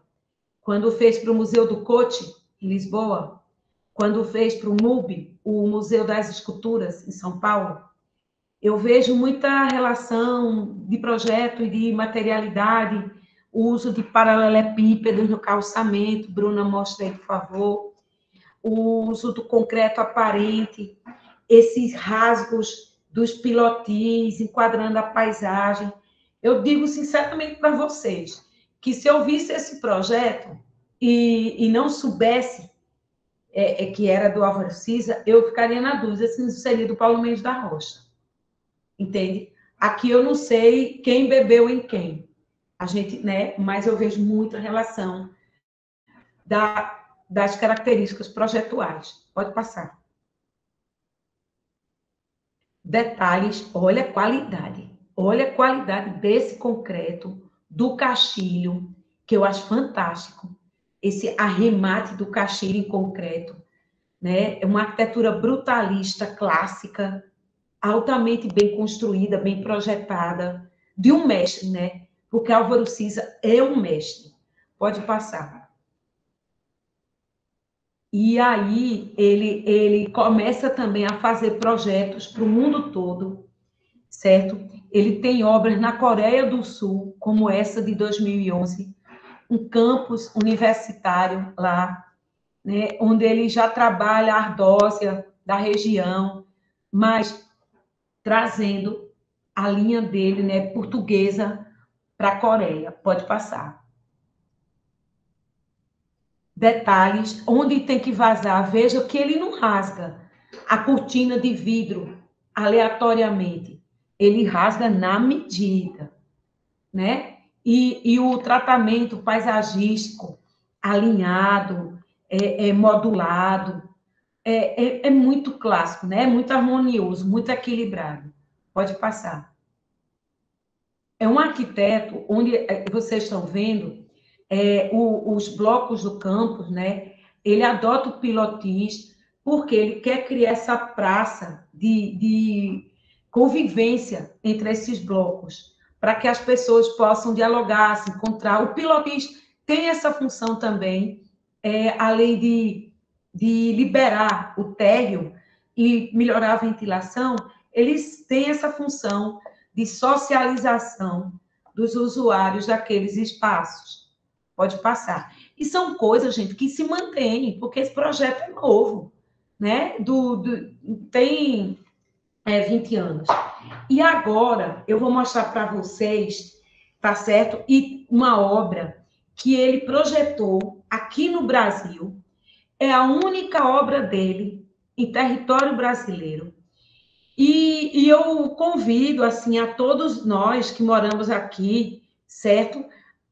quando fez para o Museu do Coche, em Lisboa, quando fez para o MUB, o Museu das Esculturas, em São Paulo, eu vejo muita relação de projeto e de materialidade, o uso de paralelepípedos no calçamento. Bruna, mostra aí, por favor. O uso do concreto aparente, esses rasgos dos pilotis enquadrando a paisagem. Eu digo sinceramente para vocês que se eu visse esse projeto e não soubesse que era do Álvaro Siza, eu ficaria na dúvida se não seria do Paulo Mendes da Rocha. Entende? Aqui eu não sei quem bebeu em quem. A gente, né? Mas eu vejo muita relação das características projetuais. Pode passar. Detalhes, olha a qualidade. Olha a qualidade desse concreto, do caixilho, que eu acho fantástico. Esse arremate do caixilho em concreto, né? É uma arquitetura brutalista, clássica, altamente bem construída, bem projetada, de um mestre, né? Porque Álvaro Siza é um mestre. Pode passar. E aí ele começa também a fazer projetos para o mundo todo, certo? Ele tem obras na Coreia do Sul, como essa de 2011, um campus universitário lá, né? Onde ele já trabalha a ardósia da região, mas trazendo a linha dele, né, portuguesa, para a Coreia. Pode passar. Detalhes, onde tem que vazar, veja que ele não rasga a cortina de vidro aleatoriamente. Ele rasga na medida, né? E o tratamento paisagístico alinhado, modulado, é muito clássico, né? É muito harmonioso, muito equilibrado. Pode passar. É um arquiteto onde vocês estão vendo os blocos do campus, né? Ele adota o pilotis porque ele quer criar essa praça de convivência entre esses blocos, para que as pessoas possam dialogar, se encontrar. O pilotis tem essa função também, além de liberar o térreo e melhorar a ventilação, eles têm essa função de socialização dos usuários daqueles espaços. Pode passar. E são coisas, gente, que se mantêm, porque esse projeto é novo, né? Tem 20 anos. E agora eu vou mostrar para vocês, tá certo? E uma obra que ele projetou aqui no Brasil, é a única obra dele em território brasileiro. E eu convido, assim, a todos nós que moramos aqui, certo?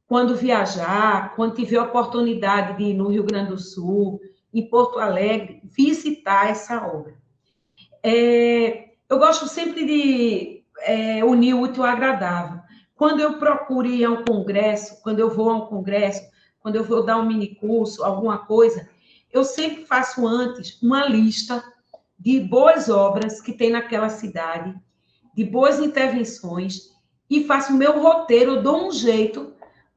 Quando viajar, quando tiver oportunidade de ir no Rio Grande do Sul, em Porto Alegre, visitar essa obra. Eu gosto sempre de unir o útil ao agradável. Quando eu procuro ir a um congresso, quando eu vou a um congresso, quando eu vou dar um mini curso, alguma coisa, eu sempre faço antes uma lista de boas obras que tem naquela cidade, de boas intervenções, e faço o meu roteiro, eu dou um jeito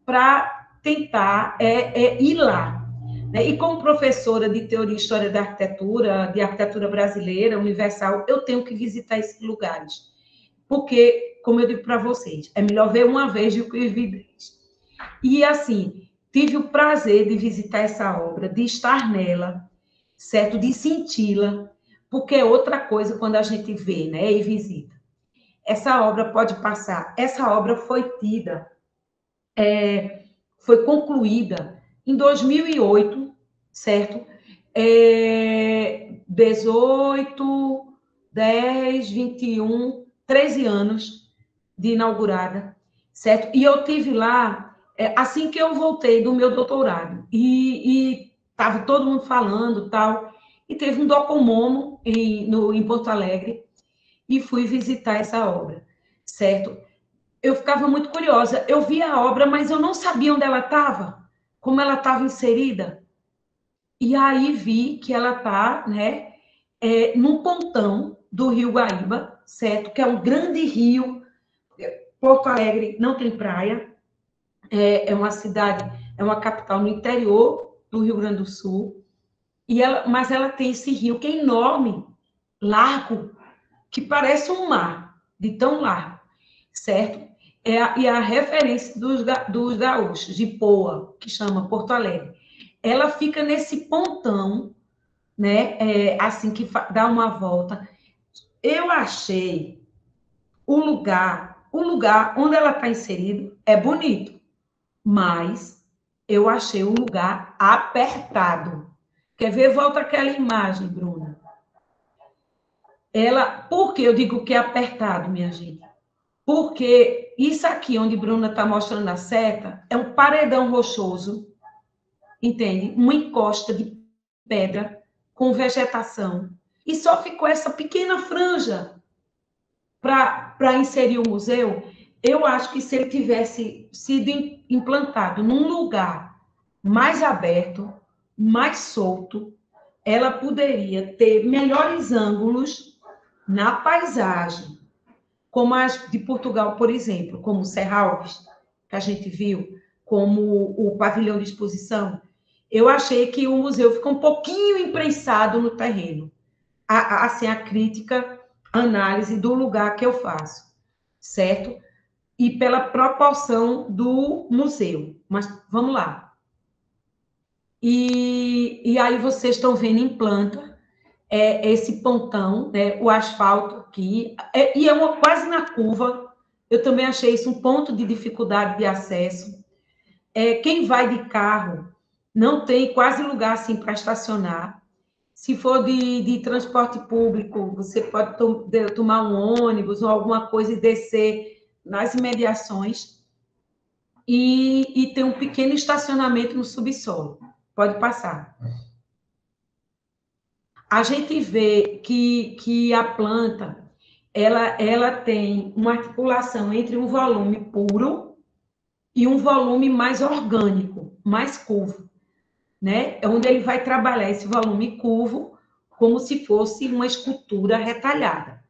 para tentar ir lá. Né? E como professora de Teoria e História da Arquitetura, de Arquitetura Brasileira, Universal, eu tenho que visitar esses lugares. Porque, como eu digo para vocês, é melhor ver uma vez do que ver 10. E, assim, tive o prazer de visitar essa obra, de estar nela, certo? De senti-la, porque é outra coisa quando a gente vê, né? E visita. Essa obra pode passar. Essa obra foi foi concluída em 2008, certo? 18, 10, 21, 13 anos de inaugurada, certo? E eu tive lá, assim que eu voltei do meu doutorado, e estava todo mundo falando, tal, e teve um docomomo em Porto Alegre, e fui visitar essa obra, certo? Eu ficava muito curiosa. Eu via a obra, mas eu não sabia onde ela estava, como ela estava inserida. E aí vi que ela está, né, num pontão do Rio Guaíba, certo? Que é um grande rio. Porto Alegre não tem praia, é uma cidade, é uma capital no interior do Rio Grande do Sul. Mas ela tem esse rio que é enorme, largo, que parece um mar, de tão largo, certo? E a referência dos gaúchos, de Poa, que chama Porto Alegre. Ela fica nesse pontão, né? Assim que dá uma volta. Eu achei o lugar onde ela está inserida é bonito, mas eu achei o lugar apertado. Quer ver? Volta aquela imagem, Bruna. Por que eu digo que é apertado, minha gente? Porque isso aqui, onde Bruna está mostrando a seta, é um paredão rochoso, entende? Uma encosta de pedra com vegetação. E só ficou essa pequena franja para inserir o museu. Eu acho que se ele tivesse sido implantado num lugar mais aberto, mais solto, ela poderia ter melhores ângulos na paisagem, como as de Portugal, por exemplo, como o Serralves, que a gente viu, como o pavilhão de exposição. Eu achei que o museu ficou um pouquinho imprensado no terreno. Assim, a crítica, análise do lugar que eu faço, certo? E pela proporção do museu. Mas vamos lá. E aí vocês estão vendo em planta esse pontão, né, o asfalto aqui, e quase na curva. Eu também achei isso um ponto de dificuldade de acesso. Quem vai de carro não tem quase lugar assim para estacionar. Se for de transporte público, você pode tomar um ônibus ou alguma coisa e descer nas imediações. E tem um pequeno estacionamento no subsolo. Pode passar. A gente vê que a planta ela tem uma articulação entre um volume puro e um volume mais orgânico, mais curvo, né? É onde ele vai trabalhar esse volume curvo como se fosse uma escultura retalhada.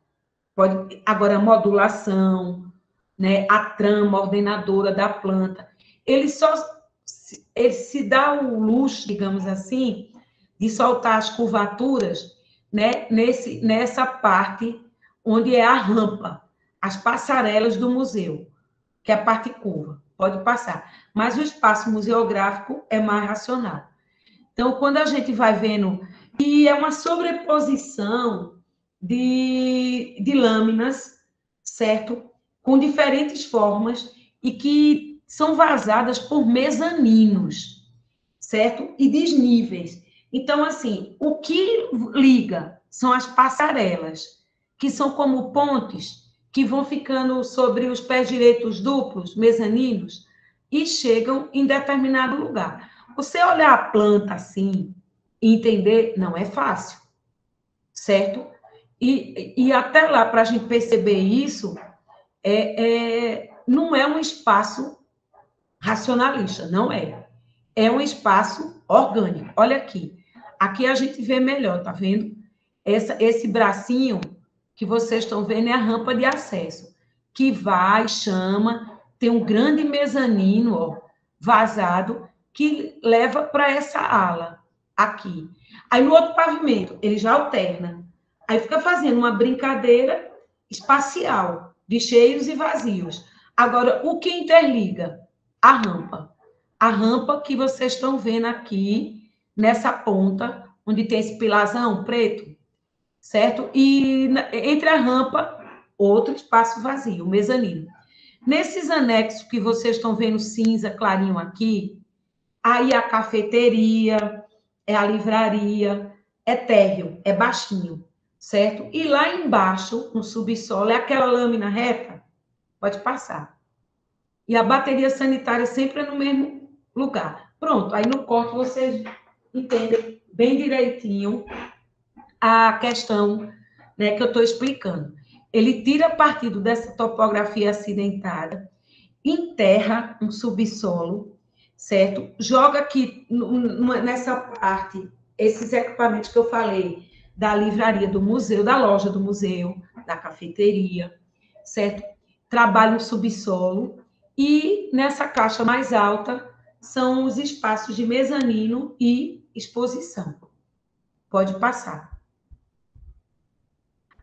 Agora, a modulação, né? A trama ordenadora da planta, ele se dá o luxo, digamos assim, de soltar as curvaturas, né, nessa parte onde é a rampa, as passarelas do museu, que é a parte curva, pode passar. Mas o espaço museográfico é mais racional. Então, quando a gente vai vendo, e é uma sobreposição de lâminas, certo? Com diferentes formas e que são vazadas por mezaninos, certo? E desníveis. Então, assim, o que liga são as passarelas, que são como pontes que vão ficando sobre os pés direitos duplos, mezaninos, e chegam em determinado lugar. Você olhar a planta assim e entender, não é fácil, certo? E até lá, para a gente perceber isso, não é um espaço racionalista, não é. É um espaço orgânico. Olha aqui. Aqui a gente vê melhor, tá vendo? Esse bracinho que vocês estão vendo é a rampa de acesso, que vai, chama, tem um grande mezanino, ó, vazado que leva para essa ala aqui. Aí no outro pavimento, ele já alterna. Aí fica fazendo uma brincadeira espacial de cheios e vazios. Agora, o que interliga? A rampa. A rampa que vocês estão vendo aqui, nessa ponta, onde tem esse pilarzão preto, certo? E entre a rampa, outro espaço vazio, o mezanino. Nesses anexos que vocês estão vendo cinza clarinho aqui, aí a cafeteria, é a livraria, é térreo, é baixinho, certo? E lá embaixo, no subsolo, é aquela lâmina reta, pode passar. E a bateria sanitária sempre é no mesmo lugar. Pronto, aí no corte vocês entendem bem direitinho a questão, né, que eu estou explicando. Ele tira partido dessa topografia acidentada, enterra um subsolo, certo? Joga aqui nessa parte esses equipamentos que eu falei, da livraria do museu, da loja do museu, da cafeteria, certo? Trabalha no subsolo e nessa caixa mais alta são os espaços de mezanino e exposição. Pode passar.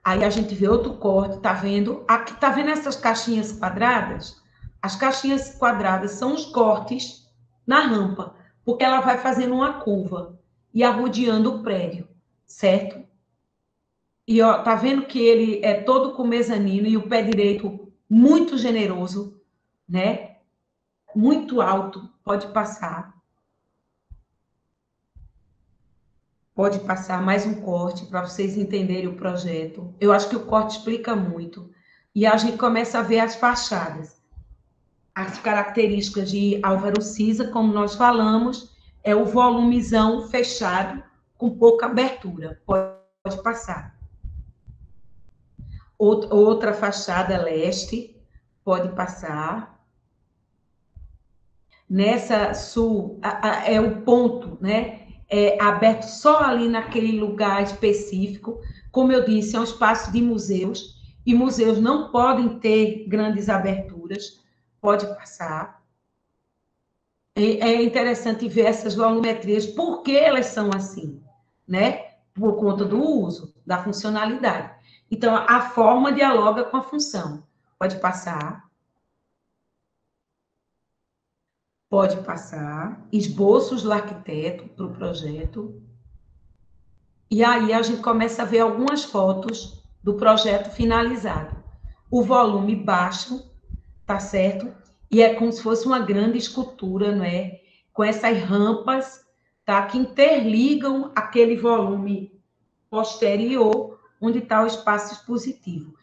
Aí a gente vê outro corte, tá vendo? Aqui tá vendo essas caixinhas quadradas? As caixinhas quadradas são os cortes na rampa, porque ela vai fazendo uma curva e arrodeando o prédio, certo? E ó, tá vendo que ele é todo com mezanino e o pé direito muito generoso, né? Muito alto, pode passar. Pode passar mais um corte para vocês entenderem o projeto. Eu acho que o corte explica muito. E a gente começa a ver as fachadas. As características de Álvaro Siza, como nós falamos, é o volumezão fechado, com pouca abertura. Pode passar. Outra fachada leste, pode passar. Nessa sul, é o ponto, né? É aberto só ali naquele lugar específico. Como eu disse, é um espaço de museus, e museus não podem ter grandes aberturas. Pode passar. É interessante ver essas volumetrias, por que elas são assim, né? Por conta do uso, da funcionalidade. Então, a forma dialoga com a função. Pode passar. Pode passar. Esboços do arquiteto para o projeto. E aí a gente começa a ver algumas fotos do projeto finalizado. O volume baixo, tá certo? E é como se fosse uma grande escultura, não é? Com essas rampas, tá? Que interligam aquele volume posterior, onde está o espaço expositivo.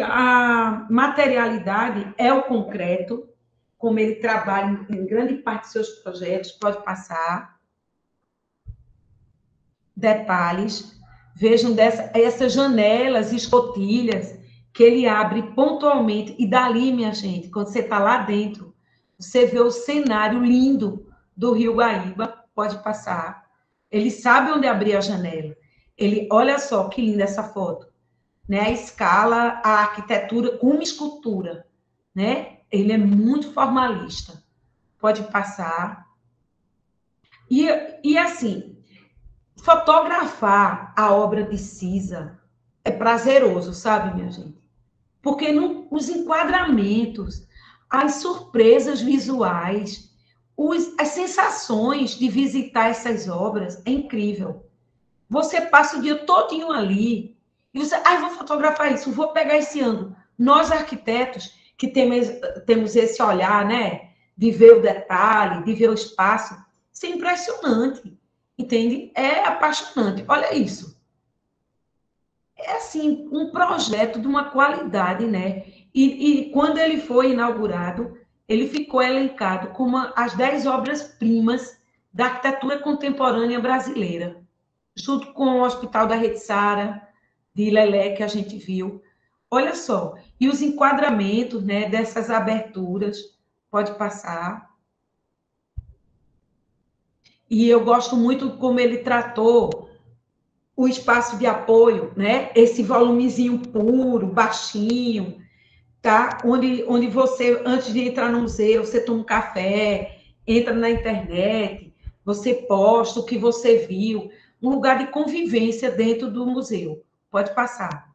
A materialidade é o concreto, como ele trabalha em grande parte de seus projetos, pode passar. Detalhes, vejam essas janelas, escotilhas, que ele abre pontualmente, e dali, minha gente, quando você está lá dentro, você vê o cenário lindo do Rio Guaíba, pode passar. Ele sabe onde abrir a janela. Ele, olha só que linda essa foto, né? A escala, a arquitetura com uma escultura, né? Ele é muito formalista. Pode passar. E assim, fotografar a obra de Siza é prazeroso, sabe, minha gente? Porque os enquadramentos, as surpresas visuais, as sensações de visitar essas obras é incrível. Você passa o dia todinho ali e você, vou fotografar isso, vou pegar esse ângulo. Nós, arquitetos, que temos esse olhar, né, de ver o detalhe, de ver o espaço, isso é impressionante, entende? É apaixonante. Olha isso. É, assim, um projeto de uma qualidade, né? E quando ele foi inaugurado, ele ficou elencado como as 10 obras-primas da arquitetura contemporânea brasileira, junto com o Hospital da Rede Sara, de Lelé, que a gente viu. Olha só, e os enquadramentos, né, dessas aberturas, pode passar. E eu gosto muito como ele tratou o espaço de apoio, né? Esse volumezinho puro, baixinho, tá? Onde você, antes de entrar no museu, você toma um café, entra na internet, você posta o que você viu, um lugar de convivência dentro do museu. Pode passar.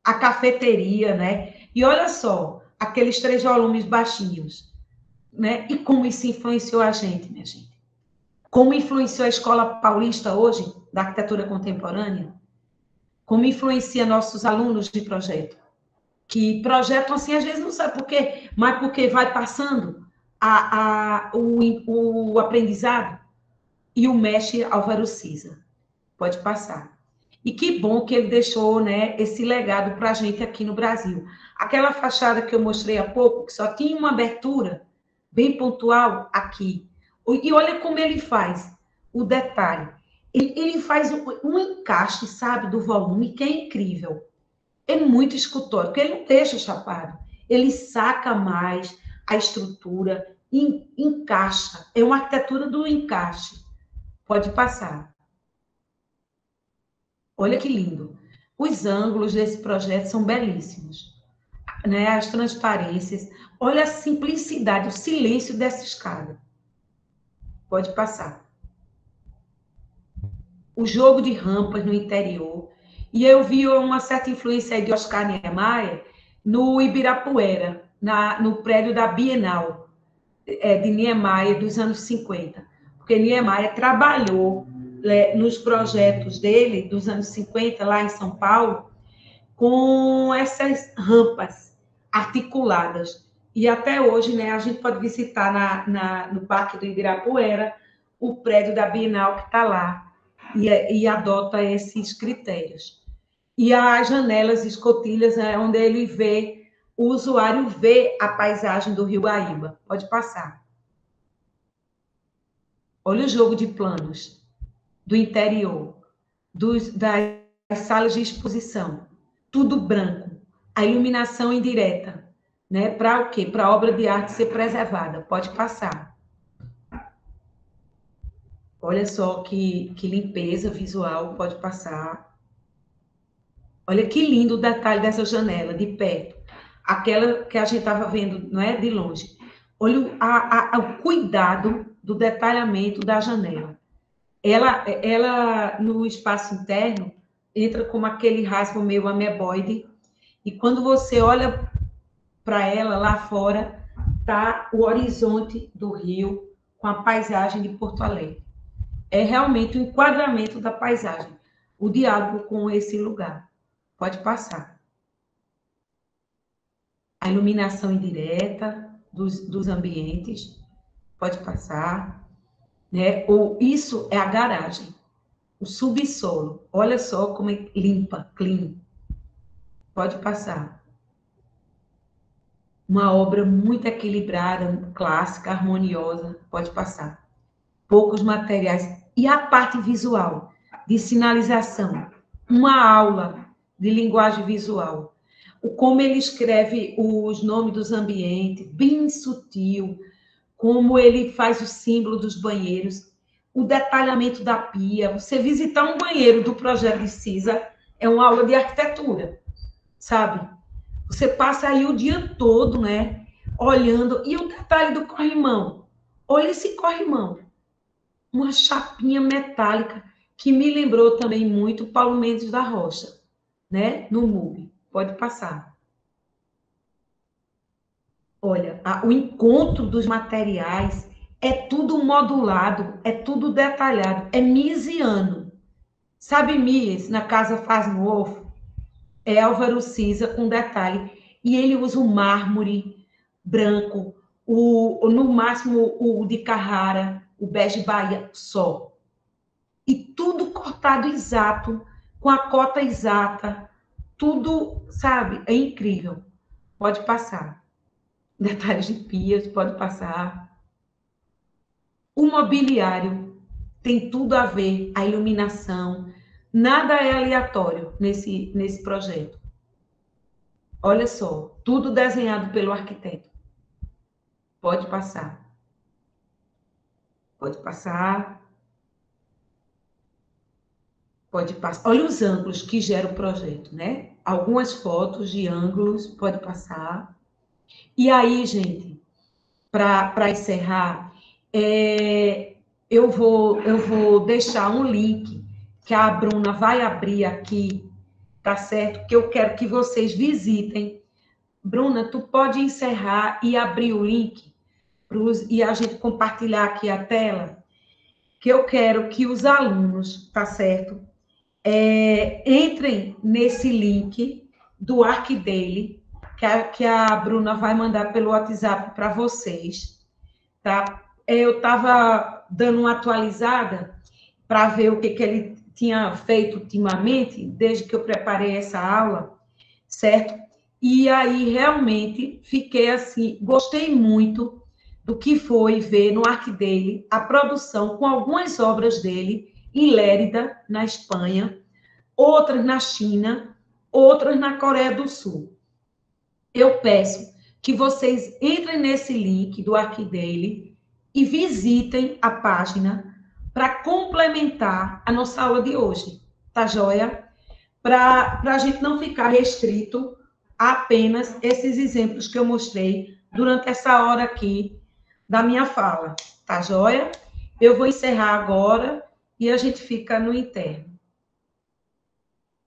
A cafeteria, né? E olha só, aqueles 3 volumes baixinhos, né? E como isso influenciou a gente, minha gente? Como influenciou a Escola Paulista hoje, da arquitetura contemporânea? Como influencia nossos alunos de projeto? Que projetam assim, às vezes não sabe por quê, mas porque vai passando o aprendizado e o mestre Álvaro Siza. Pode passar. E que bom que ele deixou, né, esse legado para a gente aqui no Brasil. Aquela fachada que eu mostrei há pouco, que só tinha uma abertura bem pontual aqui. E olha como ele faz o detalhe. Ele faz um encaixe, sabe, do volume, que é incrível. É muito escultórico, porque ele não deixa chapado. Ele saca mais a estrutura, encaixa. É uma arquitetura do encaixe. Pode passar. Olha que lindo. Os ângulos desse projeto são belíssimos, né? As transparências. Olha a simplicidade, o silêncio dessa escada. Pode passar. O jogo de rampas no interior. E eu vi uma certa influência aí de Oscar Niemeyer no Ibirapuera, no prédio da Bienal de Niemeyer dos anos 50. Porque Niemeyer trabalhou nos projetos dele dos anos 50, lá em São Paulo, com essas rampas articuladas. E até hoje, né, a gente pode visitar no Parque do Ibirapuera o prédio da Bienal que está lá e adota esses critérios. E as janelas escotilhas é onde ele vê, o usuário vê a paisagem do Rio Guaíba. Pode passar. Olha o jogo de planos do interior, das salas de exposição, tudo branco, a iluminação indireta, né? Para o quê? Para a obra de arte ser preservada. Pode passar. Olha só que limpeza visual, pode passar. Olha que lindo o detalhe dessa janela, de perto. Aquela que a gente estava vendo, não é? De longe. Olha o cuidado do detalhamento da janela. Ela, no espaço interno, entra como aquele rasgo meio ameboide, e quando você olha para ela lá fora, tá o horizonte do rio com a paisagem de Porto Alegre. É realmente o enquadramento da paisagem, o diálogo com esse lugar. Pode passar. A iluminação indireta dos ambientes, pode passar. Né? Ou isso é a garagem. O subsolo, olha só como é limpa, clean. Pode passar. Uma obra muito equilibrada, clássica, harmoniosa, pode passar. Poucos materiais. E a parte visual, de sinalização. Uma aula de linguagem visual. Como ele escreve os nomes dos ambientes, bem sutil. Como ele faz o símbolo dos banheiros. O detalhamento da pia. Você visitar um banheiro do projeto de Cisa é uma aula de arquitetura, sabe? Você passa aí o dia todo, né? Olhando. E o detalhe do corrimão. Olha esse corrimão. Uma chapinha metálica que me lembrou também muito Paulo Mendes da Rocha, né? No MUB. Pode passar. Olha, o encontro dos materiais é tudo modulado, é tudo detalhado, é misiano. Sabe Mies, na Casa Faz Novo? É Álvaro Siza com detalhe. E ele usa o mármore branco, no máximo o de Carrara, o bege Bahia, só. E tudo cortado exato, com a cota exata, tudo, sabe? É incrível. Pode passar. Detalhes de pias, pode passar. O mobiliário tem tudo a ver, a iluminação, nada é aleatório nesse projeto. Olha só, tudo desenhado pelo arquiteto. Pode passar. Pode passar. Pode passar. Olha os ângulos que gera o projeto, né? Algumas fotos de ângulos, pode passar. E aí, gente, para encerrar, eu vou deixar um link que a Bruna vai abrir aqui, tá certo? Que eu quero que vocês visitem. Bruna, tu pode encerrar e abrir o link e a gente compartilhar aqui a tela, que eu quero que os alunos, tá certo? Entrem nesse link do ArcDaily, que a Bruna vai mandar pelo WhatsApp para vocês, tá? Eu estava dando uma atualizada para ver o que ele tinha feito ultimamente, desde que eu preparei essa aula, certo? E aí, realmente, fiquei assim, gostei muito do que foi ver no ArcDaily a produção com algumas obras dele em Lérida, na Espanha, outras na China, outras na Coreia do Sul. Eu peço que vocês entrem nesse link do ArcDaily e visitem a página para complementar a nossa aula de hoje, tá joia? Para a gente não ficar restrito a apenas esses exemplos que eu mostrei durante essa hora aqui da minha fala, tá joia? Eu vou encerrar agora e a gente fica no interno.